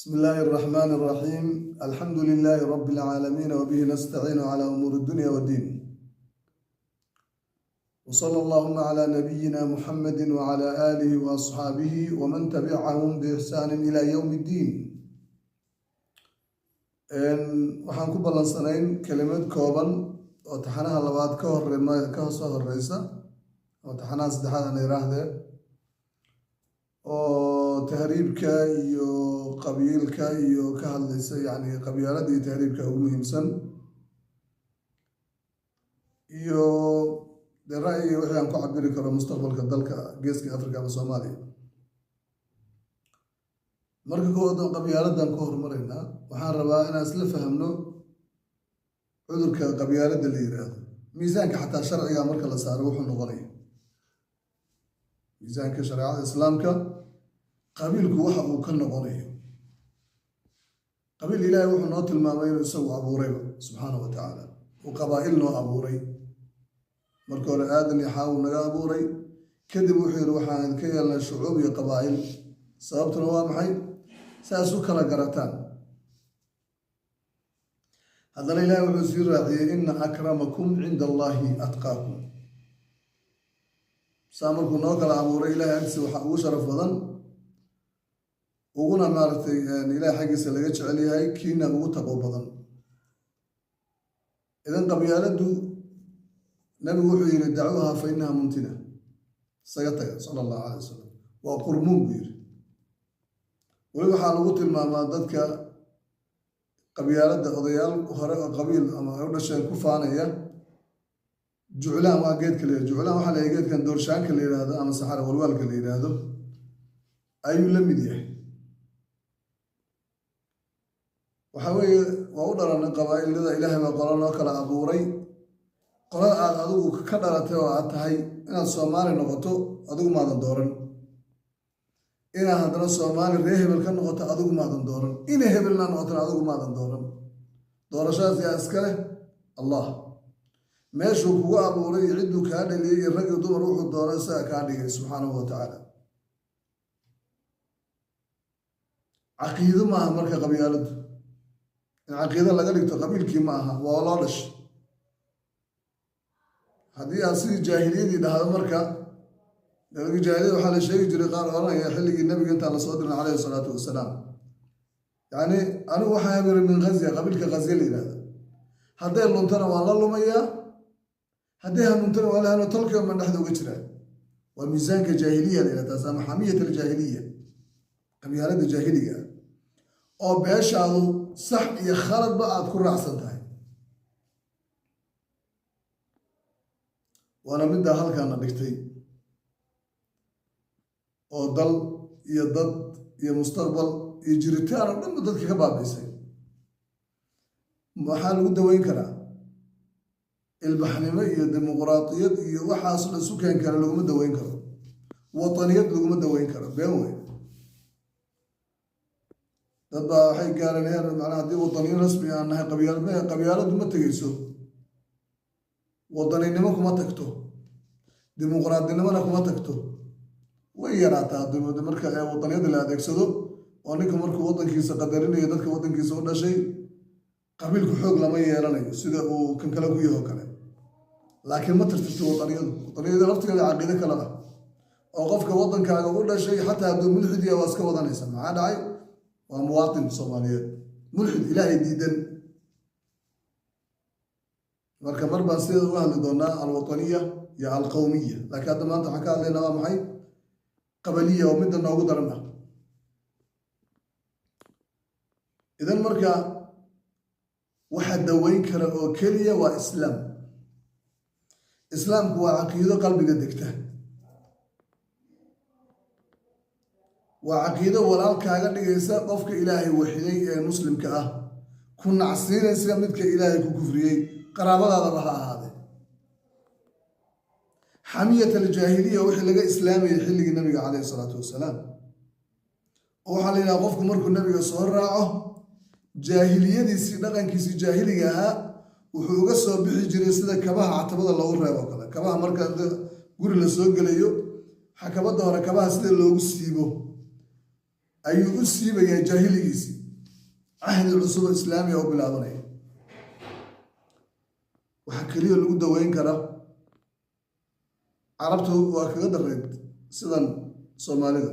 بسم الله الرحمن الرحيم. الحمد لله رب العالمين وبه نستعين على أمور الدنيا والدين. وصلى اللهم على نبينا محمد وعلى آله وأصحابه ومن تبعهم بإحسان إلى يوم الدين. waxaan ku ballansanayn kelimad kooban oo taxanaha labaad ka soo horeysa oo taxanaha saddexaad aan iraahdee oo tahriibka iyo qabiilka iyo ka hadlaysa yani qabyaalada iyo tahriibka ugu muhiimsan iyo ra'yiga wixii aan ku cabiri karo mustaqbalka dalka geeska Afrika ama Soomaaliya. marka koowaad qabyaaladan ku hormaraynaa waxaan rabaa inaan isla fahamno cudurka qabyaalada la yiraahdo miisaanka xataa sharciga marka la saaro wuxuu noqonayaa miisaanka shariicada islaamka qabiilku waxa uu ka noqonayo qabiil ilaahay wuxuu noo tilmaamay inuu isagu abuuray subxaanahu wa tacaala uu qabaa'il noo abuuray marka hore aadan iyo xaawo naga abuuray kadib wuxuu yidhi waxaan ka yeelnay shucuub iyo qabaa'il sababtuna waa maxay saas u kala garataan haddana ilaahay wuxuu sii raaciyey ina akramakum cinda allaahi atqaakum saa markuu noo kala abuuray ilaahay agtiisa waxaa ugu sharaf badan uguna maaragtay ilaahay xaggiisa laga jecel yahay kiina ugu taqwo badan. idan qabyaaladu nabigu wuxuu yidhi dacuuha fa inaha muntina isaga taga sala allahu calay wasalam waa qurmuun buu yidhi. weli waxaa lagu tilmaamaa dadka qabyaalada odayaal hore oo qabiil ama u dhasheen ku faanaya juclaan waa geedka la yidhahdo juclaan waxaa la yidhaha geedkan doorshaanka la yidhaahdo ama saxara walwaalka la yidhaahdo ayuu la mid yahay. waxaa weeye waa u dhalanay qabaa'ilada ilaahay baa qola noo kala abuuray qolada aad adigu ka dhalatay oo aad tahay inaad Soomaali noqoto adigu maadan dooran inaad haddana Soomaali reer hebel ka noqoto adigu maadan dooran ina hebelna noqotona adigu maadan dooran doorashadaas yaa iska leh allah meeshuu kugu abuuray iyo cidduu kaa dhaliyey iyo rag iyo dumar wuxuu doono isaga kaa dhigay subxaanahu wa tacaala. caqiido maaha marka qabyaaladu in caqiido laga dhigto qabiilkii ma aha waa loo dhashay. haddii aad sidii jaahiliyadii dhahdo marka jaahiliyada waxaa la sheegi jiray qaar oranaya xilligii nabiga intaan lasoo dirin calayhi salaatu wasalaam yani anigu waxaa habira min khazya qabiilka khazya la yidhahda hadday luntana waan la lumayaa hadday hanuuntana waa la hano tolkii man dhexda uga jiraa waa miisaanka jaahiliya la yidhahda taas ama xamiyat aljaahiliya qabyaalada jaahiliga oo beeshaadu sax iyo khaladba aad ku raacsan tahay. waana middaa halkaana dhigtay oo dal iyo dad iyo mustaqbal iyo jiritaan oo dhanba dadka ka baabiisay. waxaa lagu daweyn karaa ilbaxnimo iyo dimuqraadiyad iyo waxaas la sukaan kara laguma daweyn karo wataniyad laguma daweyn karo been wey. dad baa waxay gaareen heer macnaha haddii wadaniyo rasmi aan nahay qabyaaladu ma tegeyso wadaninimo kuma tagto dimuqraadinimona kuma tagto way yaraataa marka wadaniyada la adeegsado oo ninka markuu wadankiisa qadarinayo dadka wadankiisa u dhashay qabiilku xoog lama yeelanayo sida uu kan kale ku yaho kale laakiin ma tirtirto wadaniyada laftigeeda caqiido kale ah oo qofka wadankaaga u dhashay xataa hadduu mulxid yahay waa iska wadanaysa maxaa dhacay waa muwaatin Soomaaliyeed mulxid ilaahay diidan. marka mar baan sideeda uga hadli doonaa alwataniya iyo alqawmiya laakiin hadda maanta waxaan ka hadlaynaa waa maxay qabaliya oo midda noogu daran ah. idan marka waxa daweyn kara oo keliya waa islaam. islaamku waa caqiido qalbiga degta waa caqiido walaalkaaga dhigaysa qofka ilaahay waxiday ee muslimka ah ku nacsiinaysa midka ilaahay ku kufriyey qaraabadaadaba ha ahaadee. xamiyat aljaahiliya wixii laga islaamayay xilligii nabiga calayhi salaatu wasalaam oo waxaa la yidhaha qofku markuu nabiga soo raaco jaahiliyadiisii dhaqankiisii jaahiliga ahaa wuxuu uga soo bixi jiray sida kabaha catabada loogu reebo kale kabaha marka guri la soo gelayo xakabada hore kabaha sida loogu siibo ayuu u siibayaa jaahiligiisii cahdi cusub islaami oo bilaabanaya waxa kaliya lagu daweyn kara carabtu waa kaga dareed sidan Soomaalida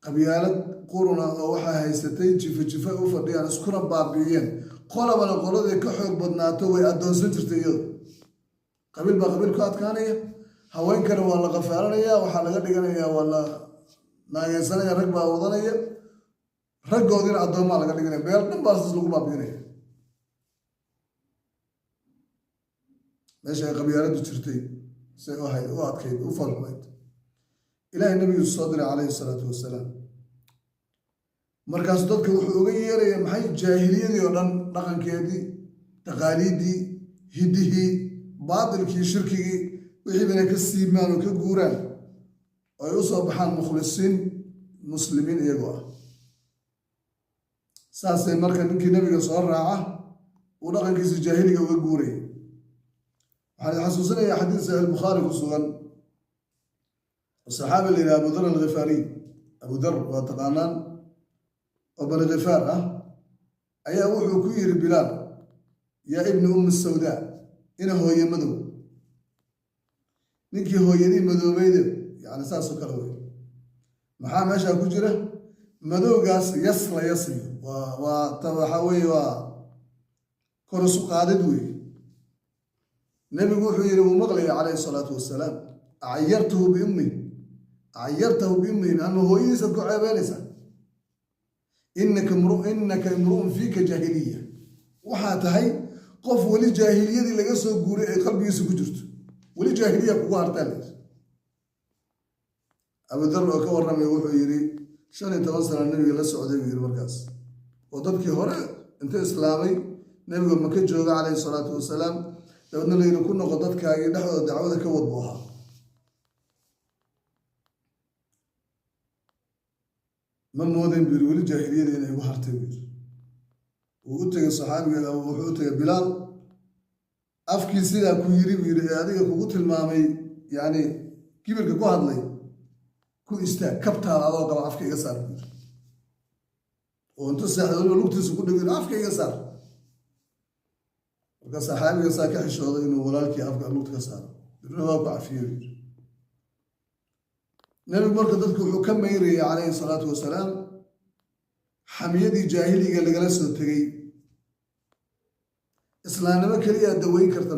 qabyaalad quruna oo waxa haysatay jifa u fadhiyaan iskuna baabiyeen qolabana qoladii ka xoog badnaato way adoonsan jirtay iyada qabiil ba qabiil ku adkaanaya haweenkana waa la qafaalanaya waxa laga dhiganayaa waa la naageysanayaa rag baa wadanaya raggoodina adooma laga dhiganaya beel dhan baa lagu baabinaya meesha qabyaaladu jirtay say oo hay u adkayd u falmayd ilaahay nabiga soo diray calayhi salaatu wasalaam markaas dadka wuxuu uga yeeraya maxay jaahiliyadii oo dhan dhaqankeedii taqaaliidii hidihii baadilkii shirkigii wixii bana ka siimaan oo ka guuraan oo ay u soo baxaan mukhlisiin muslimiin iyagoo ah saasay marka ninkii nabiga soo raaca uu dhaqankiisa jaahiliga uga guuray waxaan xasuusanayaa xadiis sahih bukhari ku sugan saxaabi la yiraahdo Abu Dharr al-Ghifari Abu Dharr waa taqaanaan oo bani Ghifaar ah ayaa wuxuu ku yiri Bilaal yaa ibn Sawda ina hooye madow ninkii hooyadii madoobayda yani saas oo kale way maxaa meesha ku jira madowgaas yasla waxa weeye waa korsu qaadid wey nabigu wuxuu yiri uu maqlay calayhi salaatu wasalaam ayartuhu bi ummi anna hooyadiisa ku ceebeynaysa innaka imru'un fika jahiliya waxa tahay qof wali jaahiliyadii laga soo guuray ay qalbigiisa ku jirto wali jaahiliya kugu hartaan Abu Dharr oo ka warramay wuxuu yiri 15 sano nabiga la socday yiri markaas oo dadkii hore inta islaamay nabiga Maka jooga calayhi salaatu wasalaam dabadna leeyahay ku noqo dadkaagii dhexdooda dacwada ka wad booha ma moodeen bir wali jaahiliyada inay ugu hartay uu u tagay saxaabiga wuxuu u tagay Bilaal afkii sida ku yiri adiga kugu tilmaamay yani kibirka ku hadlay ku istaag kabtaada adoo qaba afka iga saar oo inta saxaabada lugtiisa ku dhigay afka iga saar marka saxaabiga saa ka xishooday inuu walaalkii afka lugta ka saaro birna waa ku cafiyay nabigu marka dadku wuxuu ka meyrayay calayhi salaatu wasalaam xamiyadii jaahiliga lagala soo tegay islaamnimo kaliya daweyn karta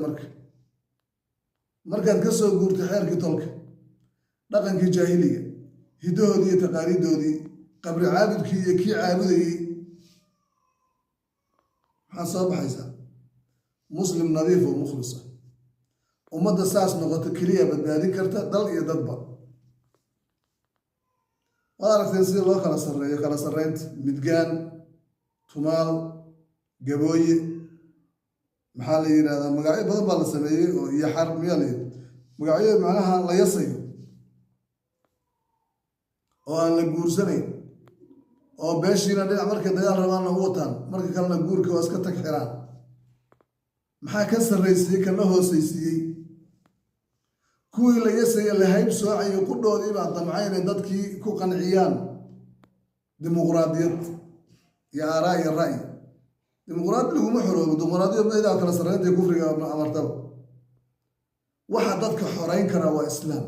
markaad ka soo guurtay xeerkii tolka dhaqankii jaahiliga hidahoodii iyo taqaaliidoodii qabri caabudkii iyo kii caabudayey maxaa soo baxaysaa muslim nadiif oo mukhlisa ummadda saas noqoto keliya badbaadin karta dal iyo dadba waad aragteen sida loo kala sarreeyo kala sarreynta midgaan tumaal gabooye maxaa la yidhahdaa magacyo badan baa la sameeyey oo iyo xar miyaa la yidhi magacyo macnaha la yasayo oo aan la guursanayn oo beeshiina dhinac markay dagaal rabaanna u wataan marka kalena guurka waa iska tag xiraan maxaa ka sarraysiiyey kana hoosaysiiyey kuwii la yasaya la hayb soocayo qudhoodii baa damcay inay dadkii ku qanciyaan dimuqraadiyad iyo aaraa iyo ra'yi dimuqraadi laguma xoroobo dimuqraadiyad meedaa kala sarreynta kufriga amartaba waxa dadka xoreyn karaa waa islaam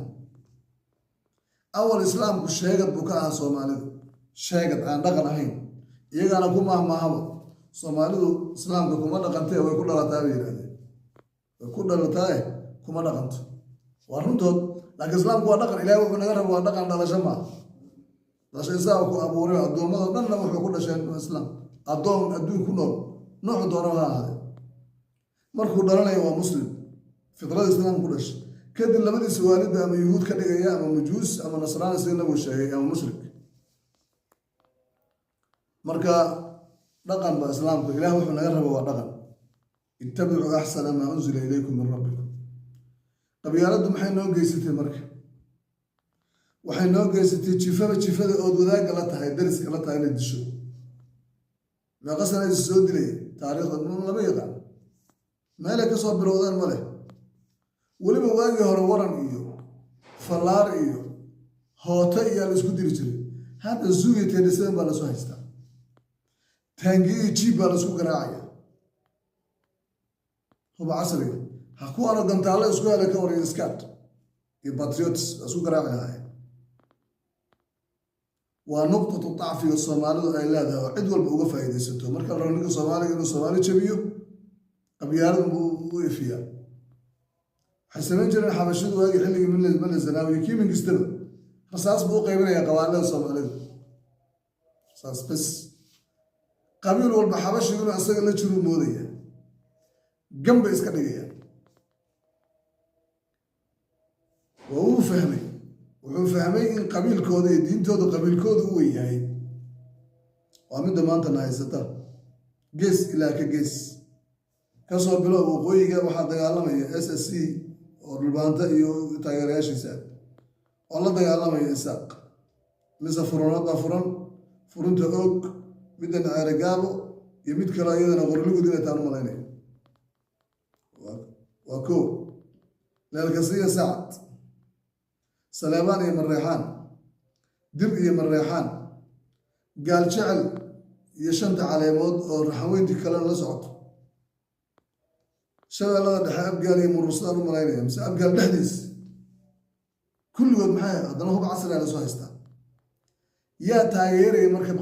awal islaamku sheegad buu ka ahaa Soomaalidu sheegad aan dhaqan ahayn iyagana ku mahmaahaba Soomaalidu islaamka kuma dhaqantay way ku dhalataa bay yiraahdeen way ku dhalataa kuma dhaqanto waa runtood laakiin islaamku waa dhaqan ilaahay wuxuu naga rabaa dhaqan dhalasho ma dhalasho isaa ku abuuray adoomada dhanna wuxuu ku dhasheen islaam adoon adduun ku nool nooc doona ha ahaade markuu dhalanayo waa muslim fitrada islaamku ku dhashay kadib labadiisa waalid ama yuhuud ka dhigaya ama majuus ama nasraani sida lagu sheegay ama mushrik marka dhaqan ba islaamku ilaahay wuxuu naga rabaa waa dhaqan ittabi'u ahsana ma unzila ilaykum min rabbikum qabyaaladu maxay noo geysatay marka waxay noo geysatay jifada ood wadaaga la tahay dariska la tahay inay disho meeqa sana is soo dilay taariikhda lama yaqaan meelay ka soo bilowdeen ma leh weliba waagii hore waran iyo fallaar iyo hooto iyo la isku diri jiray هذا الزوجي تنسين بلا سوهستا تانجي جيب بلا سوق راعية هو عصري هكو أنا دمت على أسبوع لك وري إسكات الباتريوتس سوق راعية هاي ونقطة الضعف في الصومالي إلا هذا عدول بوقفة إذا ستو مركب رونيك الصومالي إنه الصومالي شبيه أبيار ويفيا حسنين جرى حبشود وهاي حلقة من الزناوي كي من قستله رصاص بو قيمنا يا قوالنا الصومالي رصاص بس قبيل والبحبش يقولوا أصدق الله تشرو مودية جنب إسكندرية وهو فهمي إن قبيل كودي دين تودو قبيل كود هو ياهي ومن دمانتنا هايستا جيس إلى كجيس كسر بلو وقوي جاب واحد دجالنا يا SSC والبانتا يو تايرياش يساق والله دجالنا يا إساق مثل فرون تأوك بدنا عرقابه يمد كلا يدنا غرلو دينا تانو ملاينه وكو للقصية سعد سليمان يا مريحان دب يا مريحان قال شعل يشنت على مود ورحوين دي كلام لسعود شباب الله دحاب قال يمر رسلان وملاينه بس قال بحدث كل وقت معايا هذا هو بعصر على سوهستا يا تايري مركب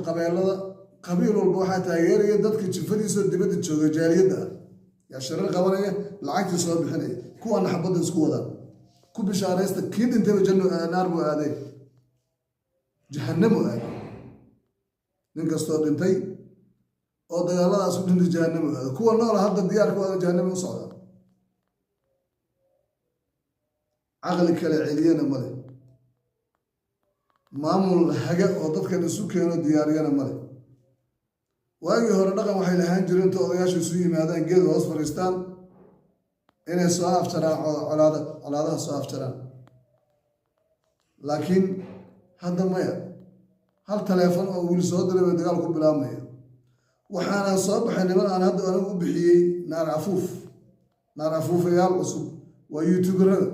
قبيل والبوحة تايري دتك تشوفني سود دبت تشوف جاليدا يا شر القوانية العكس صوب الحني كو أنا حبض سكوا ذا كو بشارست كيد أنت بجنة نار بهذه جهنم هذا ننقص أنتي أو ده الله أسود من جهنم هذا كو النار هذا الديار كو هذا جهنم وصعدا عقلك العليان ماله maamul haga oo dadka isu keeno diyaariyana male waagii hore dhaqan waxay lahaan jireen inta odayaashu isu yimaadaan geed hoos fariistaan inay soo afjaraan colaadaha soo afjaraan laakiin hadda maya hal teleefon oo wiil soo diray bay dagaal ku bilaabmaya waxaana soo baxay niman aan hadda anigu u bixiyey naar afuufayaal cusub waa youtuberada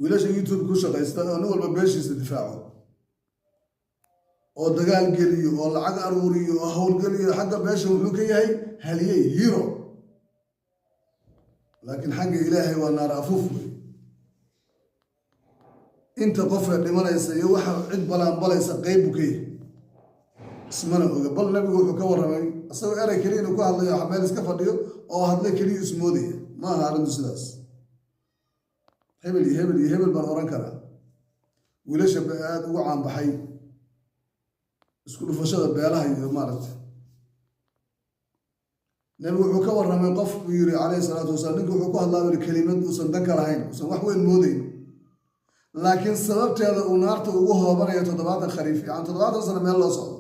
wiilasha youtube ku shaqaysta oo nin walba beeshiisa difaaco oo dagaal geliyo oo lacag aruuriyo oo howlgeliyo xagga beesha wuxuu ka yahay haliyey hero laakiin xagga ilaahay waa naar afuuf wey inta qofka dhimanaysa iyo waxa cid balanbalaysa qayb buu ka yahay ismana oga bal nabigu wuxuu ka warramay asagoo eray keliya inuu ku hadlayo meel iska fadhiyo oo hadlay keliya ismoodaya ma aha arrintu sidaas hebel baan oran karaa wiilasha aad ugu caanbaxay isku dhufashada beelaha iyo maaragtay nabigu wuxuu ka warramay qof buu yiri calayhi salaatu wasalaam ninka wuxuu ku hadlaa kelimad uusan dan ka lahayn uusan wax weyn moodayn laakiin sababteeda uu naarta ugu hoobanayo 70 khariif yani 70 sano meel loo socdo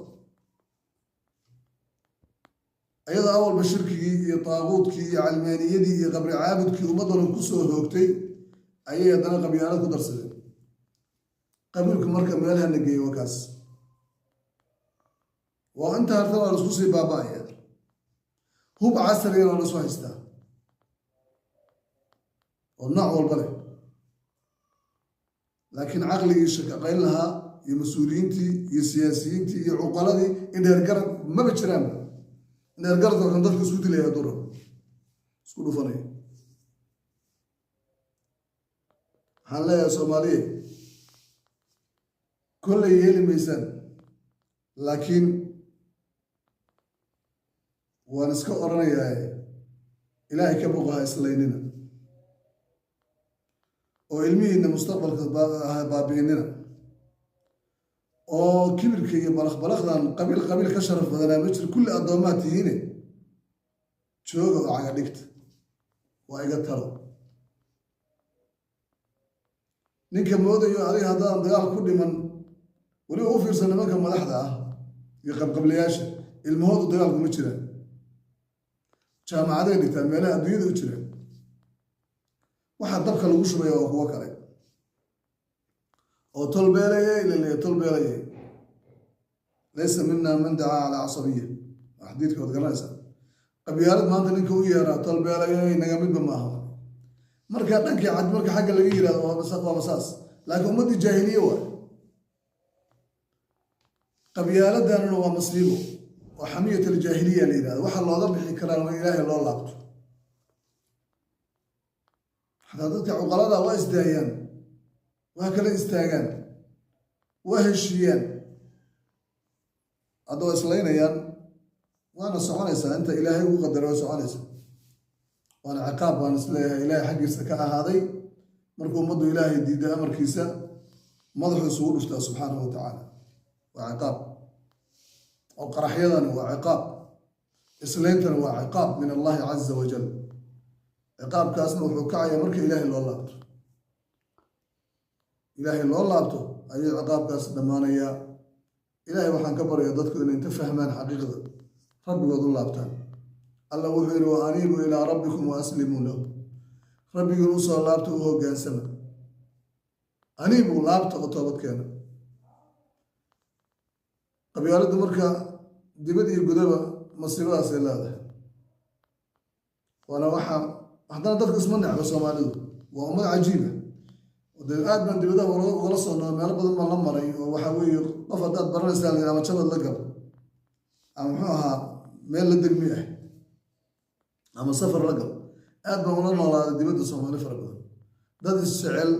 ayada awalba shirkigii iyo taaguudkii iyo calmaaniyadii iyo qabri caabudkii ummaddan ku soo hoogtay ayay haddana qabyaalo ku darsadeen qabiilku marka meelaha la geeyo wakaas waa inta harta waa isku sii baaba'aya hub casriyan oo la soo haystaa oo nooc walba leh laakiin caqligii shaqayn lahaa iyo mas-uuliyiintii iyo siyaasiyiintii iyo cuqaladii in dheergarad maba jiraan dheergarad waxaan dadka isku dilaya duro isku dhufanaya waxaan leeyahay soomaaliya kollay yeeli maysaan laakiin waan iska oranayaa ilaahay ka boqo ha islaynina oo ilmihiina mustaqbalka baabi'inina oo kibirka iyo balaqdan qabiil ka sharaf badanaa ma jiro kulli addoomaad tihiine jooga oo caga dhigta waa iga talo ninka moodayo adiga haddaan dagaal ku dhiman weliba u fiirsan nimanka madaxda ah iyo qabqablayaasha ilmahoodu dagaal kuma jiraan jaamacaday dhigtaan meelaha adduunyada u jiraan waxaa dabka lagu shubaya waa kuwo kale oo tolbeelaya ilaleeya tolbeelaya laysa mina man dacaa calaa casabiya waa xadiidka waad garanaysaa qabyaalad maanta ninka u yeeraa tolbeelaya naga midba maaha marka dhankii cad marka xagga laga yiraahdo waa masaas laakiin ummadii jaahiliye waa qabyaaladana waa masiibo oo xamiyat al-jaahiliya la yiraahdo waxa looga bixi karaa in ilaahay loo laabto hadaa dadka cuqalada waa isdaayaan waa kala istaagaan waa heshiiyaan adoo islaynayaan waana soconaysaa inta ilaahay ugu qadaro soconaysa waana ciqaab baan isleeyahay ilaahay xaggiisa ka ahaaday markuu ummaddu ilaahay diiday amarkiisa madaxu isugu dhuftaa subxaanahu wa tacaala waa ciqaab oo qaraxyadani waa ciqaab isleyntani waa ciqaab min allahi caza wajal ciqaabkaasna wuxuu kacayaa marka ilaahay loo laabto ilaahay loo laabto ayuu ciqaabkaas dhammaanayaa ilaahay waxaan ka baryaa dadku inay inta fahmaan xaqiiqda rabbigood u laabtaan alla wuxuu yidhi wa aniibu ilaa rabbikum wa aslimuu lahu rabbigiin usoo laabta u hoggaansama aniibu laabta oo toobadkeena qabyaaladdu marka dibad iyo gudaba masiibadaasay leedahay waana waxa haddana dadka isma necba soomaalidu waa ummad cajiiba dee aad baan dibadaha ugala soo noo meelo badan baan la maray oo waxaa weeye qof haddaad baranaysaa la ama jabad la gal ama muxuu ahaa meel la degmi ah ama safar la gal aad baan ula noolaaday dibadda soomaali fara badan dad isjecel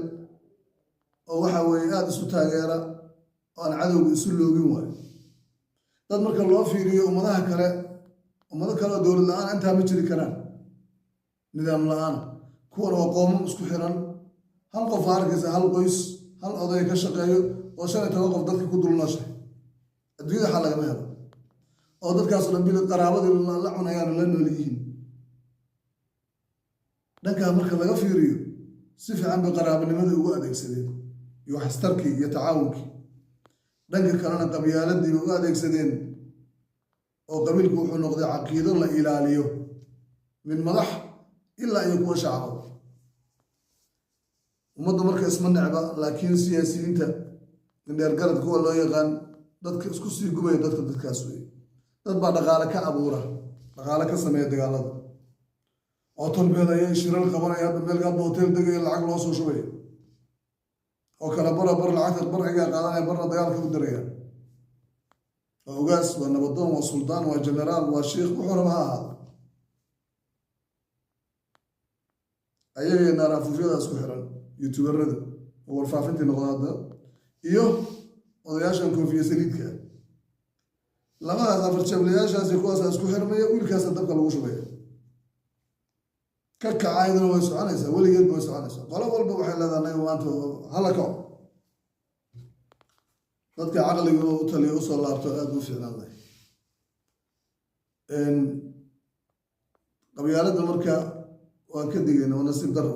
oo waxaa weeye aada isu taageera oo aan cadowga isu loogin waayo dad marka loo fiiriyo ummadaha kale ummado kale oo dowlad la-aan intaa ma jiri karaan nidaam la-aan kuwan waa qoomam isku xiran hal qof arkaysa hal qoys hal oday ka shaqeeyo oo 15 qof dadka ku dul nooshay adduunyada xal lagama helo oo dadkaasoo dhan bil qaraabadii la cunayaan la nool yihiin dhanka marka laga fiiriyo si fiican bay qaraabanimada ugu adeegsadeen iyo waxtarkii iyo tacaawunkii dhanka kalena qabyaaladii ugu adeegsadeen oo qabiilku wuxuu noqday caqiido la ilaaliyo min madax ilaa iyo kuwa shacab ummaddu marka isma necba laakiin siyaasiyiinta indheer garad kuwa loo yaqaan dadka isku sii gubaya dadkaas wey dad baa dhaqaale ka abuura dhaqaale ka sameeya dagaalada oo tolbeedaya shiral qabanaya hadda meel gaadba hotel degaya lacag loo soo shubaya oo kala bar lacagta barcigaa qaadanaya barna dagaalka u diraya waa ogaas waa nabadoon waa suldaan waa generaal waa shiikh wuxuu raba ha ahaado ayaga naaraafufyada isku xiran youtuberada oo warfaafintii noqda hadda iyo odayaashan koofiya saliidka labadaas afar jablayaashaasi kuwaasa isku xirmaya wiilkaasa dabka lagu shubaya ka kacaydana way soconaysaa weligeedba way soconaysaa qolo walba waxay leedahay anaga maanta hala kaco dadka caqliga u taliya usoo laabto aada u fiicnaan lahay qabyaaladda marka waan ka digayna waa nasiib daro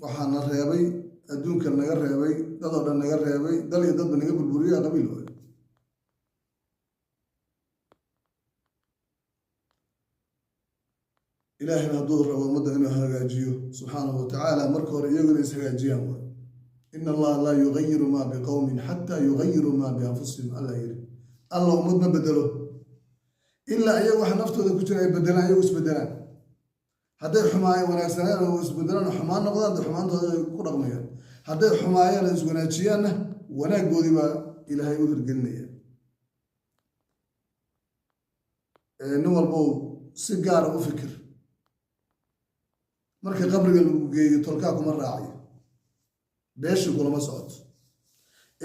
waxaana reebay adduunka naga reebay dad oo dhan naga reebay dal iyo dadba naga burburiya qabiil waayo ilaahayna hadduu rabo ummadda inuu hagaajiyo subxaanahu wa tacaala marka hore iyaguna is hagaajiyaan waayo ina allaha laa yugayiru maa biqowmin xataa yugayiruu maa bianfusihim alla yiri alla ummad ma bedelo ilaa iyagu waxa naftooda ku jira ay bedelaan iyagu isbedelaan hadday xumaayeen wanaagsanaan oo isbedelaan oo xumaan noqdaan dee xumaantooda ay ku dhaqmayaan hadday xumaayeen oo iswanaajiyaanna wanaaggoodii baa ilaahay u hirgelinaya nin walbow si gaara u fikir marka qabriga lagu geeyo tolkaa kuma raacayo beeshi kulama socoto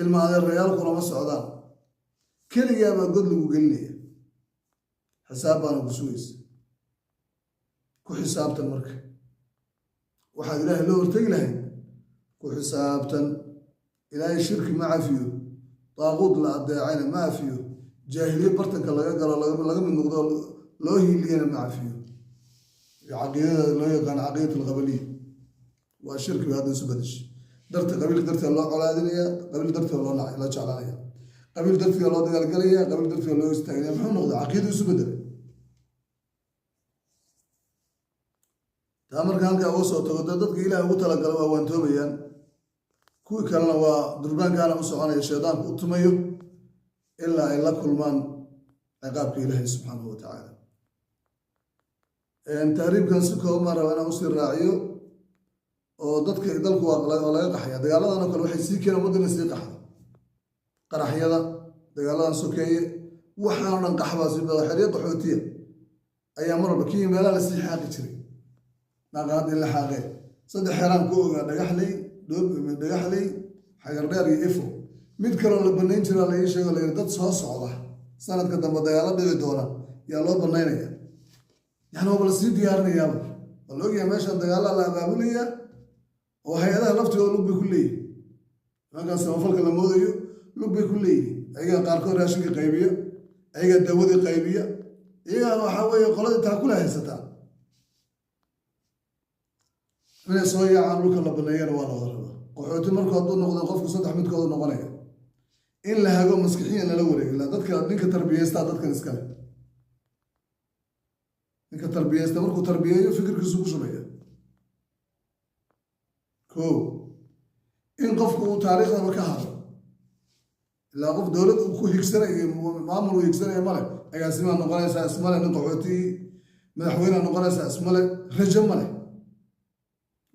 ilma adeerayaal kulama socdaan keligaabaa god lagu gelinaya xisaab baana ku sugaysa ku xisaabtan marka waxaad ilaahay loo hortegi lahayd ku xisaabtan ilaahay shirki ma cafiyo daaquud la adeecayna ma cafiyo jaahiliye bartanka laga galo laga mid noqdo loo hiiliyana ma cafiyo caqiidada loo yaqaan caqiidat alqabaliya waa shirkiga hadda isu badashay qabiilka darteeda loo colaadinaya qabiil darteeda loo jeclaanaya qabiil darteeda loo dagaalgalaya qabiil darteeda loo istaagnaya muxuu noqday caqiida isu bedelay taa marka halkaa uga soo tago dee dadka ilaah ugu talagala waa waantoobayaan kuwii kalena waa durbaankaana u soconaya shaydaanku u tumayo ilaa ay la kulmaan ciqaabka ilaahay subxaanahu wa tacaala tahriibkan si kooban raba inaan usii raaciyo oo dadka dalku waa laga qaxaya dagaaladan oo kale waxay sii keeneen ummadda inay sii qaxdo qaraxyada dagaalada sokeeye waxaan dhan qaxbaasi bada xiriir qaxootiya ayaa mar walba kii meelaha la sii xaaqi jiray naqaad in la xaaqee saddex xeraan ku ogaa dhagaxley dhagaxley xagardheer iyo ifo mid kaloo la banayn jiraa la ii sheego la yidhi dad soo socda sanadka dambe dagaalo dhici doona yaa loo banaynaya yani waaba la sii diyaarinayaaba waa la ogyahay meeshaan dagaallaa la abaabulaya oo hay-adaha laftigooda lug bay ku leeyihin halkaas samafalka la moodayo lug bay ku leeyihin ayagaa qaarkood raashinka qaybiya ayagaa dawadii qaybiya iyagaan waxaa weeye qoladii taa kula haysataa inay soo yaacaan dhulka la baneeyana waa la wada rabaa qaxooti markuu hadduu noqdo qofku saddex midkoodu noqonaya in la hago maskixiyan lala wareego ilaa dadka ninka tarbiyeystaa dadkan iskale ninka tarbiyeysta markuu tarbiyeeyo fikirkiisu ku shubaya ko in qofku uu taariikhdaba ka hado ilaa qof dowlad uu ku higsanay iyo maamul uu higsanaya male agaasimaa noqonaysaa ismale nin qaxootii madaxweynea noqonaysaa ismale rajo male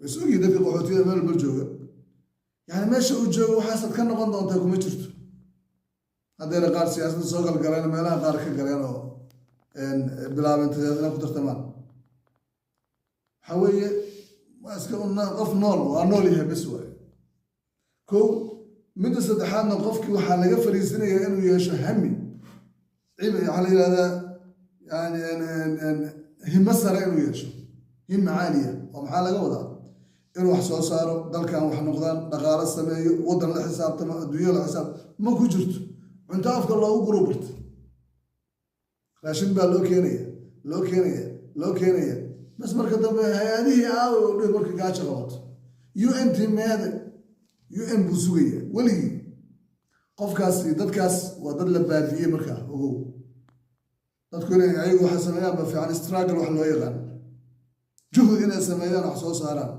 is ogii dadka qaxootiyada meel walba jooga yani meesha uu joogo waxaasaad ka noqon doontaa kuma jirto haddayna qaar siyaasadda soo galgaleen meelaha qaar ka galeen oo bilaabeen inay ku tartamaan waxaa weeye waa iska qof nool waa nool yahay bes waaye kow midda saddexaadna qofkii waxaa laga fariisinayaa inuu yeesho hami waxaa la yidhahdaa yani himo sare inuu yeesho hima caaliya oo maxaa laga wadaa inuu wax soo saaro dalkan wax noqdaan dhaqaalo sameeyo waddan la xisaabtamo adduunya la xisaab ma ku jirto cunto afka loogu gurubarta raashin baa loo keenaya bas marka dambe hay-adihii aawa oo dhi marka gaajo qabato un timeede un buu sugaya weligii qofkaas iyo dadkaas waa dad la baabiyey markaa ogow dadku inay ayagu waxay sameeyaan ba fiican struggle wax loo yaqaan juhud inay sameeyaan wax soo saaraan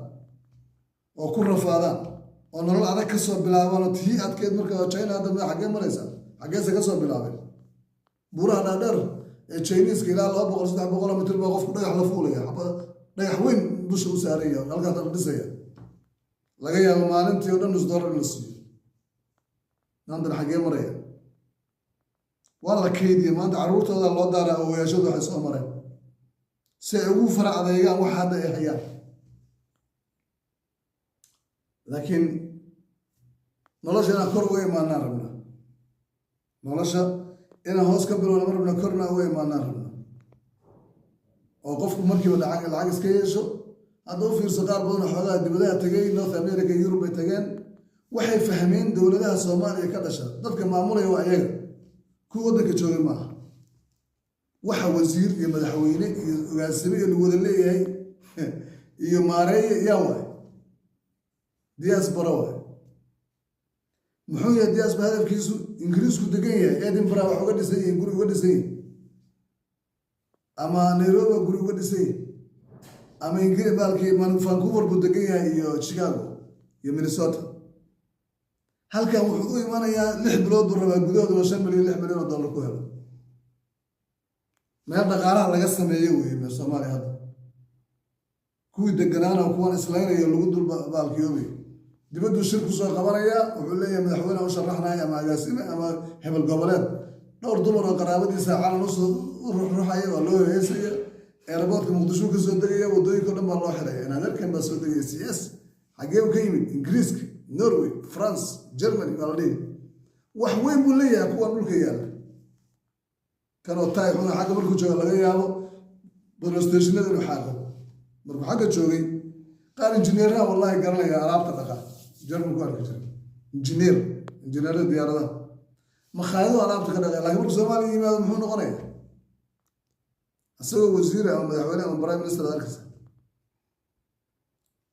oo ku rafaadaan oo nolol adag ka soo bilaabaan oo tii adkeed marka china hadda xaggee maraysaa xaggeese ka soo bilaabeen buuraha dhaadheer ee chiniiska ilaa 200-300 mitir baa qofku dhagax la fuulaya dhagax weyn dusha u saaraya halkaa dal dhisaya laga yaabo maalintii oo dhan $1 in la siiyo maantana xaggee maraya waa la keydiya maanta carruurtooda loo daaraa owayaashadu waxay soo mareen si ay ugu fara adeegaan wax hadda ay hayaan laakiin nolosha inaan kor uga imaanaan rabnaa nolosha inaan hoos ka bilowna ma rabna korna uga imaanaan rabnaa oo qofku markiiba lacag iska yeesho hadda u fiirso qaar badan oo xoogaha dibadaha tegay north america yurub ay tageen waxay fahmeen dowladaha soomaaliya ka dhasha dadka maamulaya waa iyaga kuwa waddanka joogay maaha waxa wasiir iyo madaxweyne iyo ogaasime iyo lagu wada leeyahay iyo maareeye yaa waay diaspora waay muxuu yahay diaspora hadafkiisu ingiriisku degan yahay edinburgh wax uga dhisan yihiin guri uga dhisan yihin ama nairobi guri uga dhisan yihin ama baalkii vancouver buu degan yahay iyo chicago iyo minnesota halkan wuxuu u imanayaa 6 bilood buu rabaa gudahooduna $5 milyan $6 milyan ku helo meel dhaqaalaha laga sameeyo weeye meel soomaaliya hadda kuwii deganaana kuwan islaynaya lagu dul baalkiyoobay dibadduu shir kusoo qabanaya wuxuu leeyahay madaxweyne u sharaxnaya ama agaasime ama hebel goboleed dhowr dumar oo qaraabadiisa calan u ruxruxaya waa loo heesaya eeraboodka muqdisho ka soo degaya waddooyinka o dhan baa loo xidhaya inaadeerkan baa soo degaya cs xaggee u ka yimid ingiriiska norway france germany baa la dhihi wax weyn buu leeyahay kuwan dhulka yaalla kanoo taay xuna xagga markuu jooga laga yaabo bolostationnada inuu xaaqo markuu xagga joogay qaar injineeraha wallahi garanaya alaabta dhaqa jarmalku arki jira injineerada diyaaradaha makhaayadu alaabta ka dhaqa laakiin markuu soomaaliya yimaado muxuu noqonaya isagoo wasiir ama madaxweyne ama prime minister arkaysa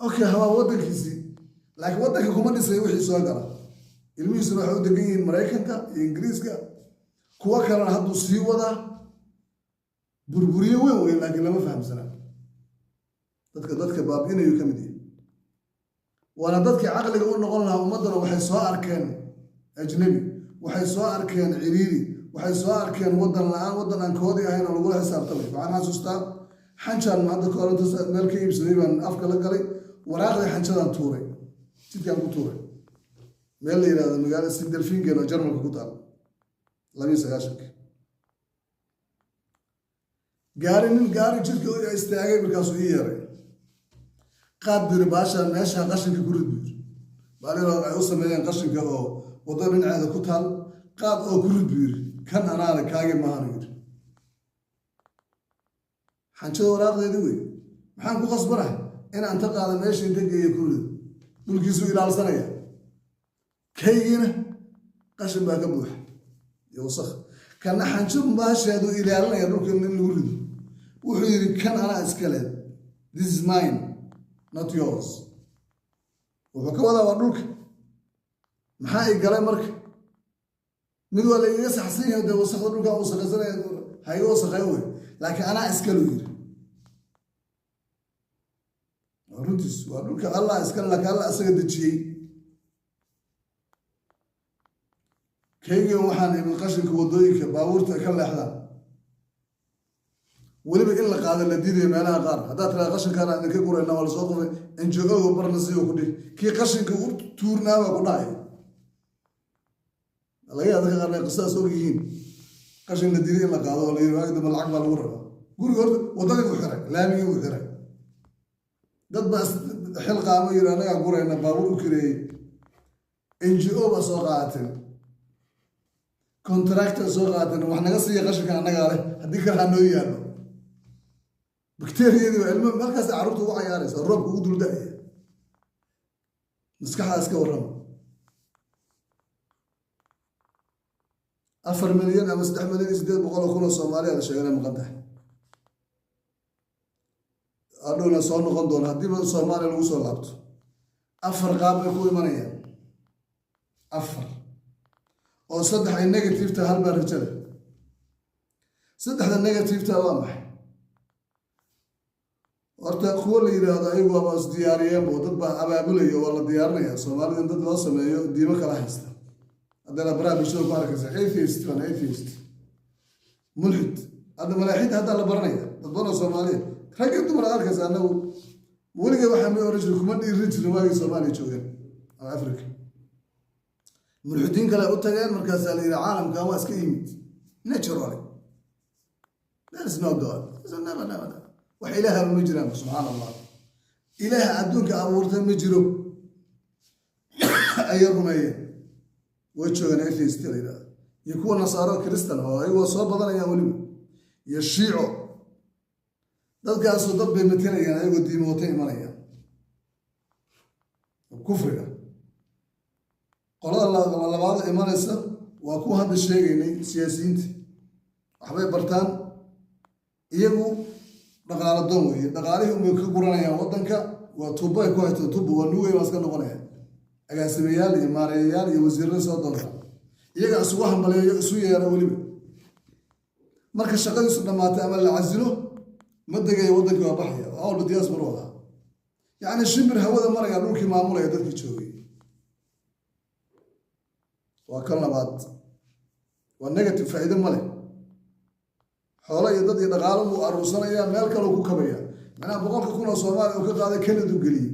okay hawaa waddankiisii laakiin waddanka kuma dhisay wixii soo gala ilmihiisuna waxay u degan yihiin maraykanka iyo ingiriiska kuwa kalena hadduu sii wadaa burburiye weyn weyn laakiin lama fahamsanaa dadka baabi'inayu ka mid yahay waana dadkii caqliga u noqon lahaa ummaddana waxay soo arkeen ajnabi waxay soo arkeen ciriiri waxay soo arkeen waddan la-aan waddan aan koodii ahayn oo lagula xisaabtamay waxaan xasuustaa xanjaan hadda kooranta meel ka iibsaday baan afka la galay waraaqdii xanjadaan tuuray jidkaan ku tuuray meel la yiraahdo magaalada Sindelfingen oo Jarmalka ku taal 29 gaari jidka oo istaagay markaas uu yeeray qaad bir baasha meesha qashinka ku rid baaliro ay u sameeyeen qashinka oo wadada dhinaceeda ku taal qaad oo ku rid kan anaana kaage maahan yiri xanjo waraaqdeedii wey maxaan ku qasbanahay in aan ta qaado meesha inta geeyo ku rid dhulkiisu ilaalsanaya kaygina qashin baa ka buuxa iyo wasakh kana xanjo baasheedu ilaalinaya dhulka in lagu rido wuxuu yiri kan anaa iska leh this is mine not yours wuxuu ka wadaa waa dhulka maxaa ay galay marka mid waa la iga saxsan yahay dee wasakhda dhulka uu saxsanaya hayo wasakhay wey laakiin anaa iska leh yiri runtiis waa dhulka Allah iska leh laakiin Allah asaga dejiyey kaygiin waxaan ibn qashinka wadooyinka baabuurta ka leexdaan weliba in la qaado la diidayo meelaha qaar haddaad tiraa qashinkaana idinka gurayna waa lasoo qofay NGO barna siyo ku dhih kii qashinka u tuurnaaba ku dhacay laga yaaba ka qarnay qisaas og yihiin qashin la diiday in la qaado oo la yiri waagda lacag baa lagu rabaa guriga horta wadadii u xiray laamigii u xiray dad baa xil qaamo yiri anaga gurayna baabuur u kireeyay NGO ba soo qaateen contractor soo qaateen wax naga siiya qashinka anaga leh haddii kale hanoo yaalo bakteeriyadii waa ilmo markaas carruurta ugu cayaaraysa roobka ugu dulda'aya maskaxdaas ka warrama 4 milyan ama 3 milyan 800 kun oo Soomaaliya la sheegay maqan tahay aduna soo noqon doona haddii ba Soomaaliya lagu soo laabto 4 qaab ay ku imanayaan 4 oo 3 ay negative ta hal baa rajada 3 negative ta waa maxay horta kuwa la yiraahdo ayagu waa is diyaariyeen oo dad baa abaabulaya oo la diyaarinaya Soomaalida dad loo sameeyo diimo kala haysta hadana barnaamijyo ku arkaysa atheist mulhid hada malaaxiid hada la baranaya dad badan Soomaaliya rag inta mar arkaysa anagu weliga waxa ma oranjir kuma dhiirin jirin waagi Soomaaliya joogeen ama Afrika mulhidiin kale u tageen markaas la yiraahdo caalamka waa iska yimid naturally there is no god never wax ilaaha ma jiraan subhanallah ilaaha adduunka abuurtay ma jiro ayagumay way joogan atheist leeyahay iyo kuwa nasaaro kristan oo ayagoo soo badanayaan waliba iyo shiico dadkaas oo dad bay matelayaan ayagoo diimoota imanayaan kufriga qolada labaad imanaysa waa kuwa hadda sheegaynay siyaasiyiinta waxbay bartaan iyagu dhaqaale doon weeye dhaqaalihii umay ka guranayaan waddanka waa tuubo ay ku hayto tuubo waa nuugay baa iska noqonaya agaasimayaal iyo maareeyayaal iyo wasiirro soo doonta iyaga isugu hambaleeyo isu yeera weliba marka shaqadiisu dhammaatay ama la casilo ma degayo waddankii waa baxaya oo la diyaas mar wada yacni shimbir hawada maraya dhulkii maamulaya dadkii joogay waa kan labaad waa negative faa'iido ma leh xoolo iyo dad iyo dhaqaalo uu aruursanaya meel kale ku kabaya macnaha 100 kun oo Soomaali oo ka qaaday Canada u geliyay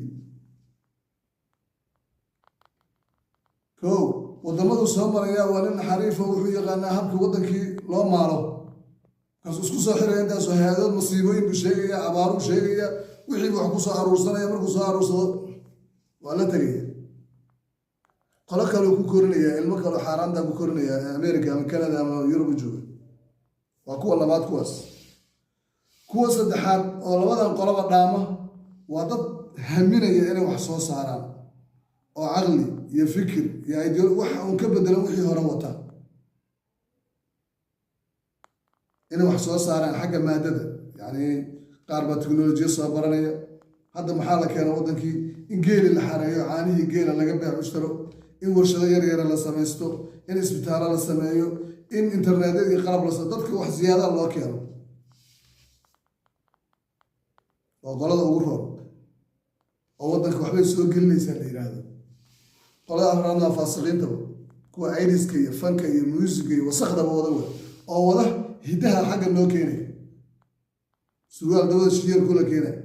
wadamadu soo maraya waa nin xariif oo wuxuu yaqaanaa habka wadankii loo maalo kaas isku soo xiray intaas hay'adod masiibooyin buu sheegaya abaaru sheegaya wixii wax ku soo aruursanaya markuu soo aruursado waa la tagay qolo kale ku korinaya ilmo kale xaaraanta ku korinaya America ama Canada ama Europe jooga waa kuwa labaad kuwa saddexaad oo labadan qoloba dhaama waa dad haminaya inay wax soo saaraan oo aqli iyo fikir iyo ideology waxa uu ka bedelan wixii hore wata inay wax soo saaraan xagga maadada yani qaar ba teknolojiyad soo baranaya hadda maxaa la keenay wadankii in geeli la xareeyo caanihii geela laga beec mushtaro in warshado yar yar la samaysto in isbitaalo la sameeyo in internet iyo qalab la soo dadka wax ziyaada loo keeno oo qolada ugu roon oo wadanka waxbay soo gelinaysaa la yiraahdo qolada afraadna faasiqiinta kuwa aydiska iyo fanka iyo muusiga iyo wasakhda wada oo wada hidaha xagga loo keenay su'aal dawada shiir kula keenay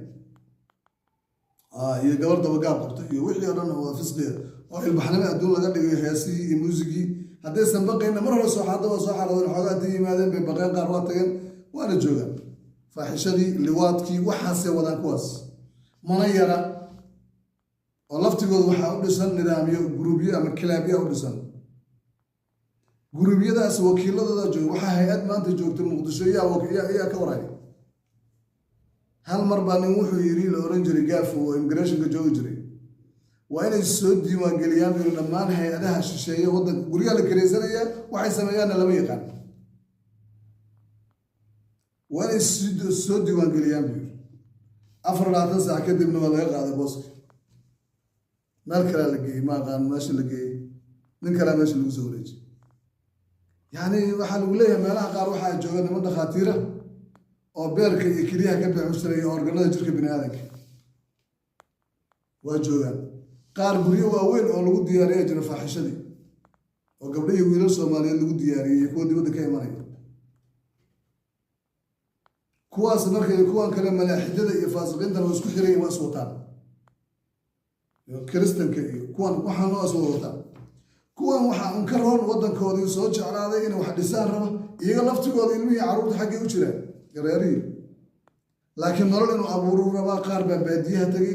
iyo gabar daba gaab qabta iyo wixii oo dhan waa fisqiya البحنمي أدون لقى اللي هياسي موسيقي هذا سنبقينا مرة صحادة وصحادة والحاجات دي ماذا ببقى قرواتين وأنا جوجا فحشدي لواتكي وحاسة وذا كواس منيرة ولفتي قد وحاول لسان نظامية جروبية أما كلابية أو لسان جروبية ده سوكيل ده جو وحا هيئات ما أنت جوجت المقدسية يا كوراي هل مربى نوحو يري لأورنج رجاف وإمجريشن جوجري وأنا السود دي وانجليان بيقولوا لما أنا هيئتها الشيء وضد جوريا الكريسانية وحي سميانا لم يقان وأنا السود دي وانجليان بيقولوا أفرد عطنسا أكدب من ولا يقع هذا بوسك نالكلا لقي ما قان ماشي لقي ننكلا ماشي لوزوريج يعني waxaa lagu leeyahay meelaha qaar waxa jooga niman dhaqaatiira oo beerka iyo kaliya ka bixinaya organada jirka bini'aadamka waa joogaan qaar guryo waaweyn oo lagu diyaariyay jira faaxishadii oo gabdho iyo wiilal Soomaaliyeed lagu diyaariyay kuwa dibadda ka imanaya kuwaas markay kuwan kale malaaxidada iyo faasiqiinta oo isku xiray waa sootaan kiristanka iyo kuwan waxaan oo soo wataan kuwan waxa un ka roon wadankoodii soo jeclaaday in wax dhisaan raba iyaga laftigooda ilmihii caruurta xaggee u jiraan yareeriyi laakiin nolol inuu abuuru rabaa qaar baa baadiyaha tagay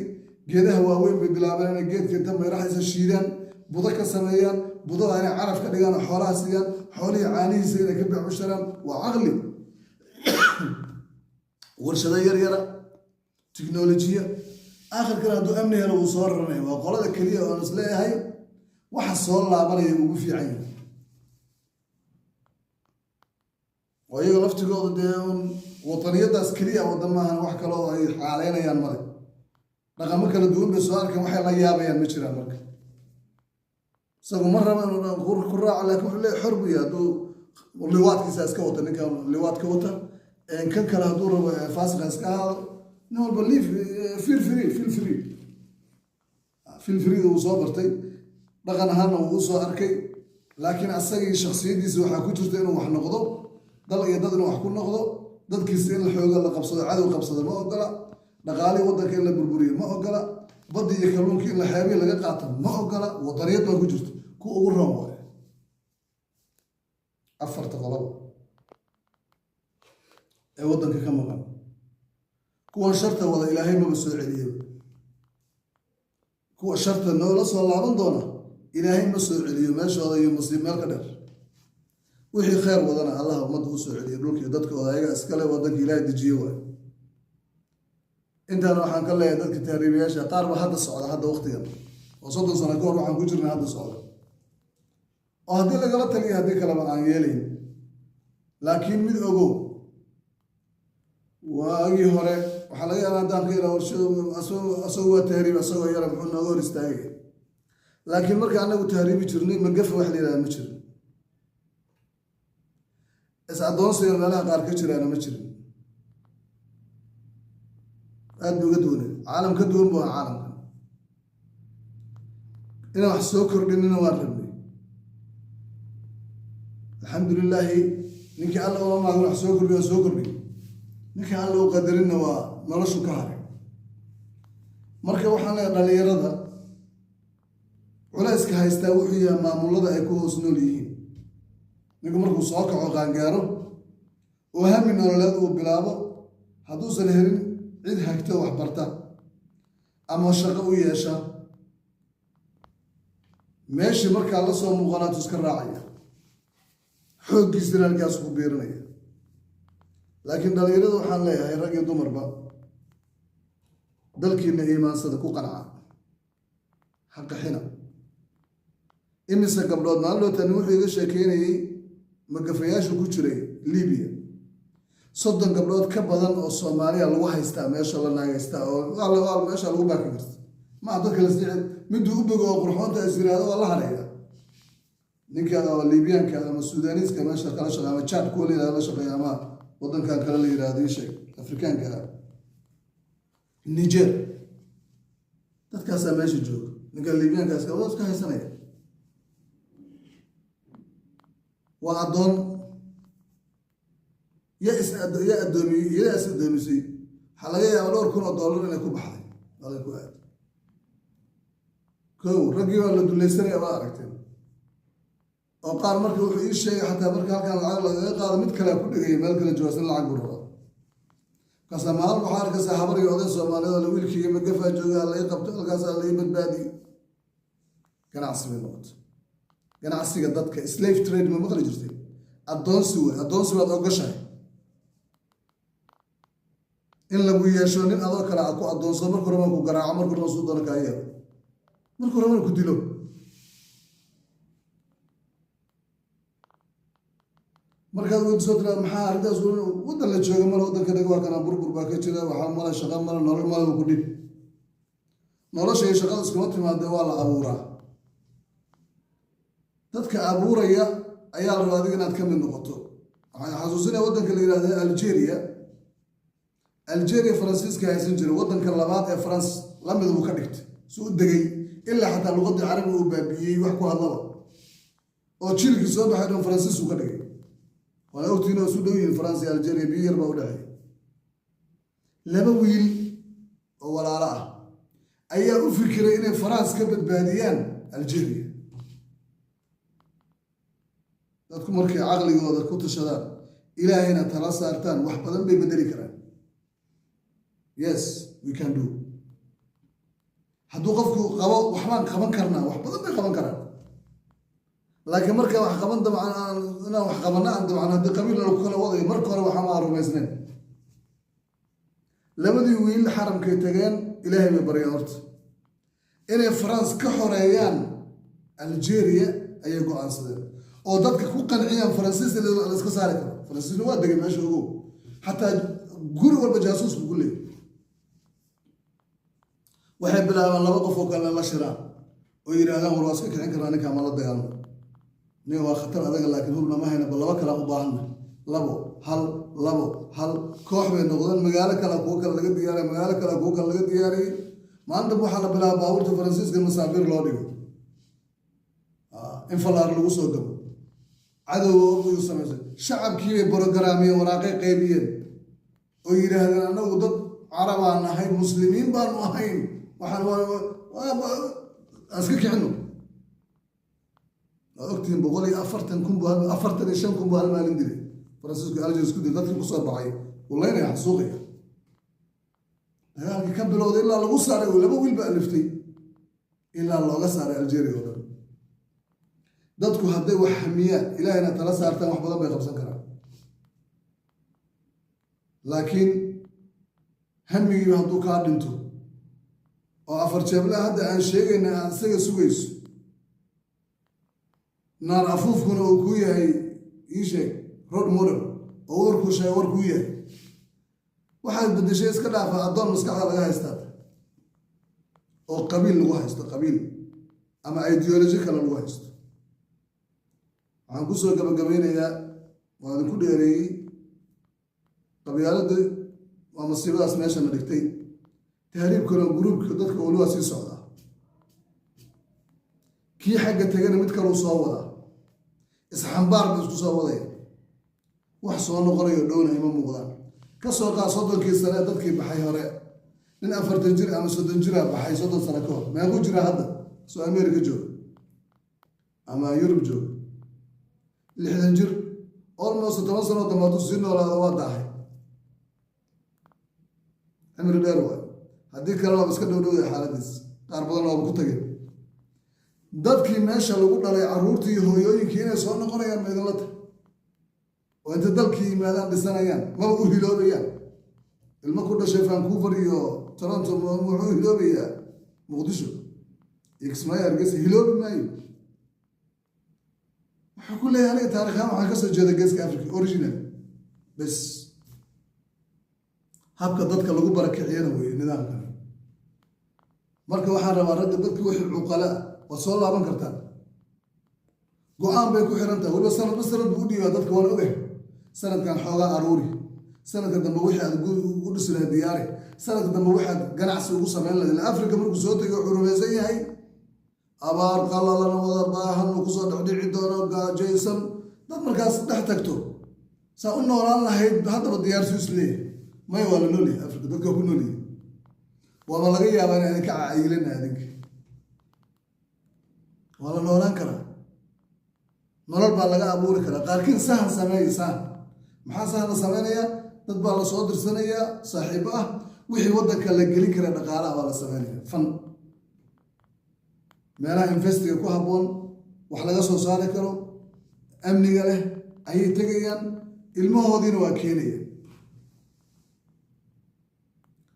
geedaha waaweyn bay bilaabeen inay geedka inta meeraxaysa shiidaan budo ka sameeyaan budada inay caraf ka dhigaan xoolaha siiyaan xoolihii caanihiisa inay ka beecusharaan waa caqli warshado yaryara tiknolojiya aakhirkana hadduu amni helo wuu soo raranaya waa qolada keliya oo is leeyahay waxa soo laabanaya ugu fiican yahay wayaga laftigooda dee wadaniyadaas keliya wadamahan wax kale oo ay xaaleynayaan male dhaqamo kala duwan bay soo arkeen waxay la yaabayaan ma jiraan marka isagu ma raba inuu ku raaco laakiin wuxuu leeyahay xor buu yahay hadduu liwaadkiisa iska wata ninkan liwaadka wata kan kale hadduu rabo faasiqa iska ahaado nin walba feel free uu soo bartay dhaqan ahaana wuu soo arkay laakiin asagii shakhsiyadiisa waxaa ku jirta inuu wax noqdo dal iyo dad inuu wax ku noqdo dadkiisa in la xooga la qabsado cadow qabsado ma ogola dhaqaalii waddanka in la burburiyo ma ogola baddi iyo kalluunkii in la xeebiyo laga qaato ma ogola wadaniyad baa ku jirta ku ugu roon waaye afarta qoloba ee waddanka ka maqan kuwan sharta wada ilaahay maba soo celiyaba kuwa sharta noola soo laaban doona ilaahay ma soo celiyo meeshooda iyo musiib meel ka dheer wixii khayr wadana allah ummadda u soo celiyo dhulkii dadkooda ayaga iskale waddanka ilaahay dejiye waayo intaan waxaan ka leeyahay dadka tahriibayaasha qaar ba hadda socda hadda waqtigan oo 30 sano ka hor waxaan ku jirnay hadda socda oo haddii lagala taliyo haddii kaleba aan yeelayn laakiin mid ogow waagii hore waxaa laga yaabaa haddaan ka ilaa warshado asagoo waa tahriib asagoo yara muxuu nooga hor istaagay laakiin marka anagu tahriibi jirnay magafa wax la yidhahda ma jirin is addoonsiga meelaha qaar ka jiraana ma jirin aad buu uga duwanay caalam ka duwan buu ahaa caalamkan inaan wax soo kordhinina waan rabnay alxamdulilaahi ninkii alla uma maagin wax soo kordhiy waa soo kordhiy ninkii alla u qadarinna waa noloshu ka haray marka waxaan leeyahay dhalinyarada culayska haystaa wuxuu yahay maamulada ay ku hoos nool yihiin ninku markuu soo kaco qaangaaro oo hami nololeed uu bilaabo hadduusan helin cid hagto wax barta ama shaqo u yeesha meeshii markaa la soo muuqanaatu iska raacaya xooggiisana halkaas ku biirinaya laakiin dhalinyarada waxaan leeyahay rag iyo dumarba dalkiina iimaansada ku qanca ha qaxina imise gabdhood maalootan wuxuu iga sheekeynayay magafayaashu ku jiray Liibiya 30 gabdhood ka badan oo Soomaaliya lagu haystaa meesha la naagaystaa oo meesha lagu baaki karto ma dadka la sicid miduu u bogo oo qurxoonta isiraado waa la hareeya ninka oo Liibiyaanka ama Suudaaniiska meesha kala shaqeeya ama Chad ku leeyahay la shaqeeya ama waddankan kale la yiraahdo shay Afrikaanka Niger dadkaas meesha jooga ninka Liibiyaankaas ka haysanaya waa adoon ya addoomisay waxaa laga yaabaa $1,000 inay ku baxday dalay ku aad كو رجع ولا دوليسني أبغى أركتين أو قال مركب وحي شيء حتى مركب كان العقل قال متكلا كل شيء مالك الجواسين العقل برا كسمال بحار كسحبر يوضع سومالي ولا ويل كي مجفا جوجا الله يقبض الكاسة الله يبد بادي كان عصبي الوقت كان عصبي قدتك سليف تريد من مغرب جرتي الدونسو هذا قشة إن لو يشون إن هذا كلا أكو الدونسو مركب ما كو جرا عمر كل رسول الله كايه مركب ما كديلو markaad wad soo tira maxaa ardaas wadan la joogo mar wadanka daga waa kana burbur baa ka jira waxa mala shaqo mala nolol mala ku dhib nolosha iyo shaqada isku timaado waa la abuuraa dadka abuuraya ayaa la rabaa inaad ka mid noqoto waxaan xasuusinaa wadanka la yiraahdo Algeria Faransiiska haysan jiray wadanka labaad ee France la mid uu ka dhigtay soo degay ilaa xataa luqadda carabiga uu baabiyay wax ku hadlaba oo jilki soo baxay oo Faransiis uu ka dhigay وأنا قلت إنه سوداني فرنسا الجزائر بير بودعي لما ويل ولا رأى أي أفكر إن فرنسا كبد باديان الجزائر لا تكون مركي عقلي وهذا كنت شذان إلى هنا ترى سارتان وحبا بيبدلي كلام yes we can do حدو قفكو قبا وحمان قبان كرنا وحبا بيقبان كرنا لكن مركب وحقبان طبعا أنا وحقبنا عند طبعا هذا قبيلة لو كنا وضعي مركب وحمار ومزنين لما دي ويل حرم كيتجان إلهي ببريارت إن فرنسا كحريان الجيريا أيقو عنصر أو ضدك كوكان عيان فرنسيس اللي اسكسارك فرنسيس نواد دقي ماشي هو حتى جوري والبجاسوس بقول لي وحب لا والله وقفوا كان لا شراء ويرى هذا وراسك كان كرانك عمل الديان نيو خطر هذا لكن هو ما هنا بالله كلا أباهنا لبو هل كوح بين نقدان مجال كلا كوكا لقى دياري مجال كلا كوكا لقى دياري ما عنده بحال بلا باور فرنسيس كمسافر لوديو انفلار لوسو دم عدو يوسف شعب كي بروجرامي وراقي قيبيين ويرى هذا أنا وضد عرب أنا هاي مسلمين بانو هاي وحنا أسكت عنه أكتب بقولي أفرتن شنكم بهالمال ندري فرنسيسكو ألجلس كده لا تنقص بعي والله أنا حسوقي هذا يكملوا إلا لو صار ولا بقول بألفتي إلا الله صار الجيري ولا dadku hadday wax xamiyaan ilaahayna tala saartaan wax badan bay qabsan karaan laakiin hamigii hadduu kaa dhinto oo afar jeebla hadda aan sheegayna aan isaga sugayso naar afuufkuna uu ku yahay ii sheeg road model oo warkuu sheeg warkuu yahay waxaad beddeshay iska dhaafa addoon maskaxda laga haystaa oo qabiil lagu haysto qabiil ama ideology kale lagu haysto waxaan ku soo gabagabeynayaa waa idinku dheereeyey qabyaaladda waa masiibadaas meeshana dhigtay tahriibkana gruubka dadka waliba sii socdaa kii xagga tagana mid kaleu soo wadaa isxambaar ba isku soo wadaya wax soo noqonayo dhowna ima muuqdaan ka soo qaad 30 sane dadkii baxay hore nin 40 jir ama 30 jir baxay 30 sano ka hor meequu jira hadda soo Ameerika jooga ama Yurub jooga 60 jir almost 10 sano dhammaantu si noolaada waa dahay cimri dheer waay haddii kale waa iska dhowdhowday xaaladiis qaar badan oo ku tagay dadkii meesha lagu dhalay carruurtii iyo hooyooyinkii inay soo noqonayaan ma idinla tahay oo inta dalkii yimaadaan dhisanayaan maba u hiloobayaan ilmo ku dhashay Vancouver iyo Toronto wuxuu hiloobayaa Muqdisho Kismaayo Hargeysa hiloobi maayo waxaa ku leeyahay taariikhaan waxaa ka soo jeeda geeska Afrika original bas habka dadka lagu barakiciyana weeye nidaamkan marka waxaan rabaa ragga dadka wixii cuqala waa soo laaban kartaan go-aan bay ku xiran tahay waliba sanad buu u dhiibaa dadka waan ogahay sanadkan xoogaa aruuri sanadka dambe wixii aad u dhisi lahayd diyaari sanadka dambe waxaad ganacsi ugu samayn lahayd Afrika markuu soo tegay wuxuu rumaysan yahay abaar qalalana wada baahan uu kusoo dhexdhici doono gaajaysan dad markaas dhex tagto saa u noolaan lahayd haddaba diyaarsu isleeyahay may waa la noolyahay Afrika dadka ku noolyahay waaba laga yaabaa inay ka cayileen adinka ولا نولان كرا نولان بالله أبوري كرا قاركين سهل سماي سهل محا سهل سمايا dad baa la soo dirsanaya saaxiibo ah wixii wadanka la gelin kara dhaqaalaha waa la sameynaya fan meelaha investiga ku haboon wax laga soo saari karo amniga leh ayay tagayaan ilmahoodiina waa keenaya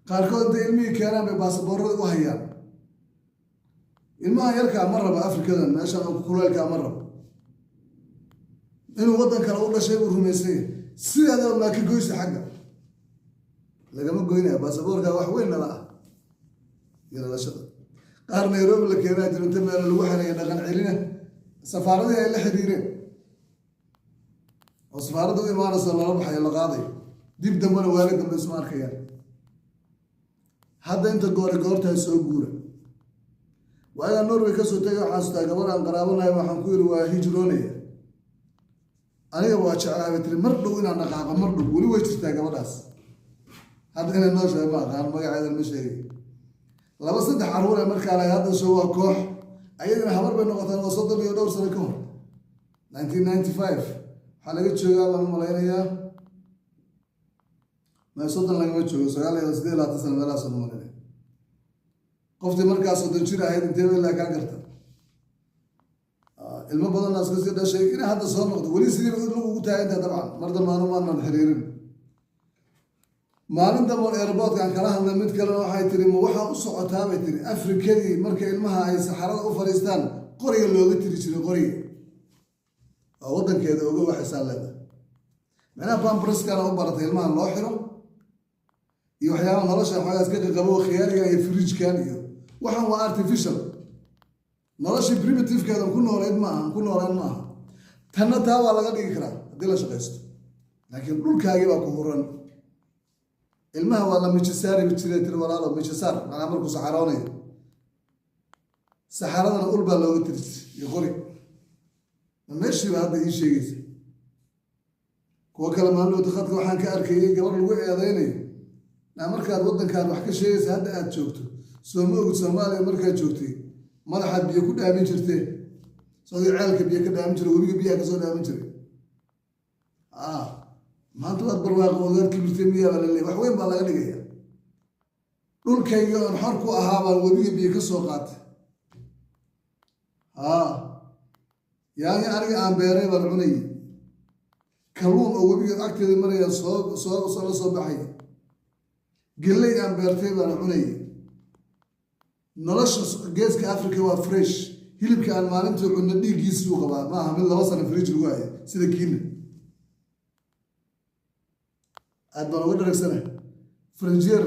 qaarkood intay ilmihii keenaan bay baasaboorada u hayaan ilmaha yarkaa ma raba afrikadan meeshan kuleelkaa ma rabo inuu wadan kale u dhashay buu rumaysanya sidaada maa ka goysa xagga lagama goynaya baasaboorka wax weyn nala ah iyo dhalashada qaar nairobi la keenaa jiro inta meel lagu xereeya dhaqan celina safaaradii ay la xiriireen oo safaaradda u imaanaysa lala baxayo la qaaday dib dambana waali dambe isma arkayaan hadda inta goortahay soo guura waagaa norway kasoo tegay waxaan sutaa gabadh aan qaraabanahay waxaan ku yidhi waa hijroonaya aniga waa jeclahay tiri mar dhow inaan dhaqaaqo mar dhow weli way jirtaa gabadhaas hadda inay noo sheeg ma aqaan magaceeda ma sheegay laba saddex carruur ee markaa laga hadda soo waa koox ayadana habar bay noqotaan oo 30 iyo dhowr sano ka hor 1995 waxaa laga joogaa baan u malaynayaa ma 30 lagama joogo 9 sano meelahaas aan u malaynaya qoftii markaas 30 jir ahayd intee bay laakaan karta ilmo badan aas kasii dhashay inay hadda soo noqdo weli sidii lagu ugu taagantahay dabcan mar dambaanu maanan xiriirin maalin dambe airportkan kala hadlay mid kalena waxay tiri ma waxaa u socotaa bay tiri afrikadii marka ilmaha ay saxarada u fadhiistaan qoriga looga tiri jiray qoriga oo wadankeeda uga waxaysaa leedahay macnaha pamperskana u baratay ilmaha loo xiro iyo waxyaabaha nolosha waxaagaas ka qaqabo khiyaariga iyo fridgekan iyo waxaan waa artificial noloshii primitive-keeda ku noolaan maaha tanna taa waa laga dhigi karaa haddii la shaqaysto laakiin dhulkaagii baa ku huran ilmaha waa la mijisaari jiray tiri walaalo mijisaar macnaa markuu saxaroonayo saxaradana ul baa looga tiri iyo qori ma meeshiiba hadda ii sheegaysa kuwa kale maalmood khadka waxaan ka arkayay gabar lagu eedeynayo naa markaad wadankaad wax ka sheegaysa hadda aad joogto soo ma ogid soomaaliya markaad joogtay madaxaad biyo ku dhaamin jirtee soodii ceelka biyo ka dhaamin jiray webiga biyaha kasoo dhaamin jiray maanta waad barwaaqo ogaad kibirtay miyaa baa laleeyahay wax weyn baa laga dhigaya dhulkayga oon xor ku ahaa baan webiga biyo ka soo qaatay yaani aniga aan beeray baan cunayay kalluun oo webiga agteeda maraya la soo baxay gelley aan beertay baan cunayay nolosha geeska africa waa fresh hilibka aan maalintii cunno dhiiggiisuu qabaa maaha mid 2 sano fridge lagu hayo sida kiina aad baan uga dharagsanahay franjeer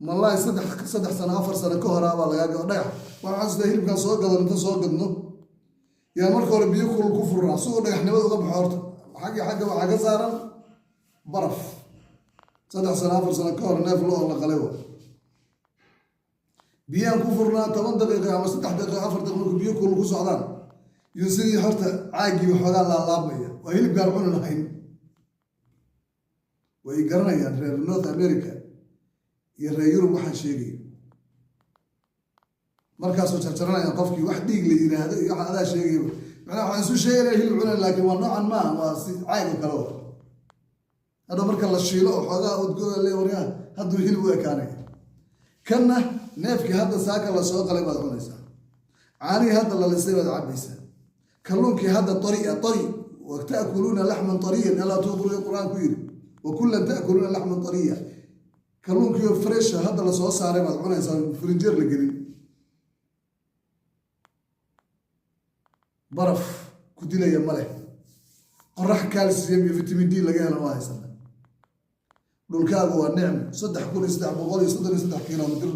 malaay 3 sano 4 sano ka horaa baa lagaa gado dhagax waxaan sida hilibkan soo gadan inta soo gadno yaa marka hore biyo kulul ku furnaa soo dhagaxnimada uga baxo horta xagga waxaa ka saaran baraf 3 sano 4 sano ka hor neef loo la qalay biyaan ku furnaa 10 daqiiqo ama 3 daqiiqo 4 daqiiqo markuu biyo kulul ku socdaan iyo sidii horta caagii waxoogaa laalaabmaya waa hilibkaan cuni lahayn way garanayaan reer North America iyo reer Yurub waxaan sheegay markaasoo jarjaranayaan qofkii wax dhiig la yiraahdo iyo waxa adaa sheegay macnaha waxaan isu sheegay hilib cunay laakiin waa noocan ma waa si caag kale hada marka la shiilo oo xoogaa udgoon la wariyaa hadduu hilib u ekaanay kana neefkii hadda saaka la soo qalay baad cunaysaa caanii hadda la lisay baad cabaysaa kalluunkii hadda طري وتأكلون لحما طريا ألا تنظروا القرآن كير وكلا تأكلون لحما طريا kalluunkii oo fresh hadda la soo saaray baad cunaysaa frinjeer la gelin baraf ku dilaya male qorax calcium iyo vitamin D laga helo waa haysan dhulkaagu waa nicmo 3333 kiiloomitir